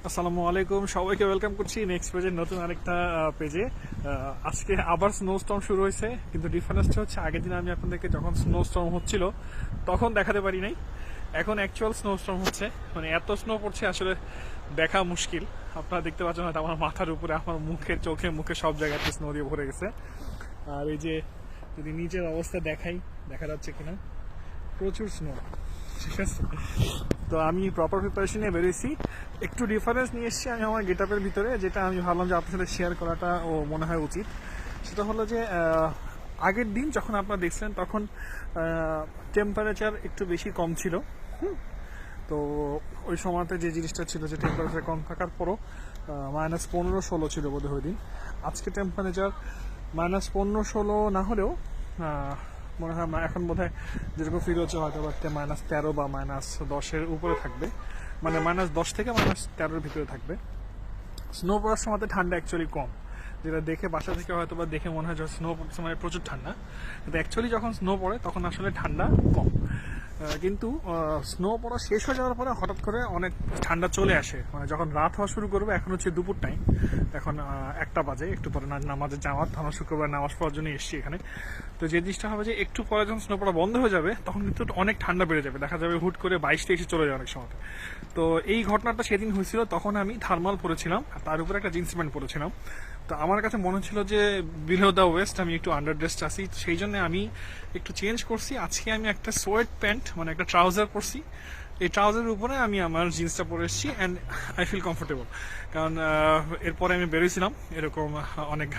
আসসালামু আলাইকুম, সবাইকে ওয়েলকাম করছি নেক্সট পেজের নতুন আরেকটা পেজে। আজকে আবার স্নো স্টর্ম শুরু হয়েছে, কিন্তু ডিফারেন্সটা হচ্ছে আগের দিন আমি আপনাদেরকে যখন স্নো স্টর্ম হচ্ছিল তখন দেখাতে পারি নাই। এখন অ্যাকচুয়াল স্নো স্টর্ম হচ্ছে, মানে এত স্নো পড়ছে আসলে দেখা মুশকিল। আপনারা দেখতে পাচ্ছেন হয়তো আমার মাথার উপরে, আমার মুখে, চোখে, মুখে সব জায়গাতে স্নো দিয়ে ভরে গেছে। আর এই যে যদি নিচের অবস্থা দেখাই, দেখা যাচ্ছে কিনা, প্রচুর স্নো। ঠিক আছে, তো আমি প্রপার প্রিপারেশন নিয়ে বেরিয়েছি। একটু ডিফারেন্স নিয়ে এসেছি আমি আমার গেট আপের ভিতরে, যেটা আমি ভাবলাম যে আপনার সাথে শেয়ার করাটা ও মনে হয় উচিত। সেটা হলো যে আগের দিন যখন আপনারা দেখছিলেন তখন টেম্পারেচার একটু বেশি কম ছিল। তো ওই সময়তে যে জিনিসটা ছিল যে টেম্পারেচার কম থাকার পরও -15-16 ছিল বোধহয় ওই দিন। আজকে টেম্পারেচার -15-16 না হলেও মনে হয় এখন বোধ হয় যেরকম ফিল হচ্ছে হয়তো -13 বা -10-এর উপরে থাকবে, মানে -10 থেকে -13-এর ভিতরে থাকবে। স্নো পড়ার সময় ঠান্ডা অ্যাকচুয়ালি কম, যেটা দেখে বাসা থেকে হয়তো বা দেখে মনে হয় যে স্নো পড়ার সময় প্রচুর ঠান্ডা, কিন্তু অ্যাকচুয়ালি যখন স্নো পড়ে তখন আসলে ঠান্ডা কম। কিন্তু স্নো পড়া শেষ হয়ে যাওয়ার পরে হঠাৎ করে অনেক ঠান্ডা চলে আসে, মানে যখন রাত হওয়া শুরু করবে। এখন হচ্ছে দুপুর টাইম, এখন 1টা বাজে, একটু পরে নামাজের জামাত, আমরা শুক্রবার নামাজ পড়ার জন্য এসেছি এখানে। তো যে জিনিসটা হবে যে একটু পরে যখন স্নো পড়া বন্ধ হয়ে যাবে তখন কিন্তু অনেক ঠান্ডা বেড়ে যাবে, দেখা যাবে হুট করে 22-23 চলে যায় অনেক সময়। তো এই ঘটনাটা সেদিন হয়েছিল, তখন আমি থার্মাল পরেছিলাম, তার উপরে একটা জিন্স প্যান্ট পরেছিলাম। তো আমার কাছে মনে ছিল যে বিলো দ্য ওয়েস্ট আমি একটু আন্ডার ড্রেসড আছি, সেই জন্য আমি একটু চেঞ্জ করছি। আজকে আমি একটা সোয়েট প্যান্ট, মানে একটা ট্রাউজার পরছি। এই ট্রাউজারের উপরে আমি আমার জিন্সটা পরে এসেছি, অ্যান্ড আই ফিল কমফোর্টেবল। কারণ এরপরে আমি বেরোইছিলাম এরকম অনেক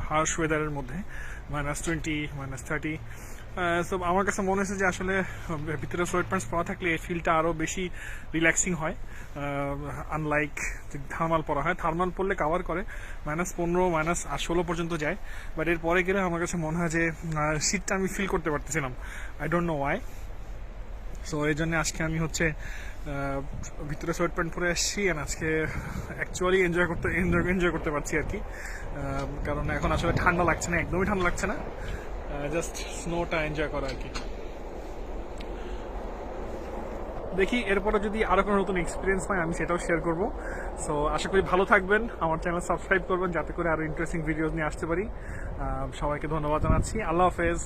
হার্শ ওয়েদারের মধ্যে, -20, -30। সো আমার কাছে মনে হয়েছে যে আসলে ভিতরে সোয়েট প্যান্টস পরা থাকলে এই ফিলটা আরও বেশি রিল্যাক্সিং হয়, আনলাইক থার্মাল পরা হয়। থার্মাল পরলে কাভার করে, -15, -16 পর্যন্ত যায়, বাট এর পরে গেলে আমার কাছে মনে হয় যে শীতটা আমি ফিল করতে পারতেছিলাম। I don't know Y. So এই জন্য আজকে আমি হচ্ছে ভিতরে সোয়েট প্যান্ট পরে আসছি, অ্যান্ড আজকে অ্যাকচুয়ালি এনজয় করতে পারছি আর কি। কারণ এখন আসলে ঠান্ডা লাগছে না, একদমই ঠান্ডা লাগছে না, জাস্ট স্নোটা এনজয় করা আর কি। দেখি এরপরে যদি আরো কোনো নতুন এক্সপিরিয়েন্স পাই আমি সেটাও শেয়ার করবো। সো আশা করি ভালো থাকবেন, আমার চ্যানেল সাবস্ক্রাইব করবেন যাতে করে আরো ইন্টারেস্টিং ভিডিওস নিয়ে আসতে পারি। সবাইকে ধন্যবাদ জানাচ্ছি, আল্লাহ হাফেজ।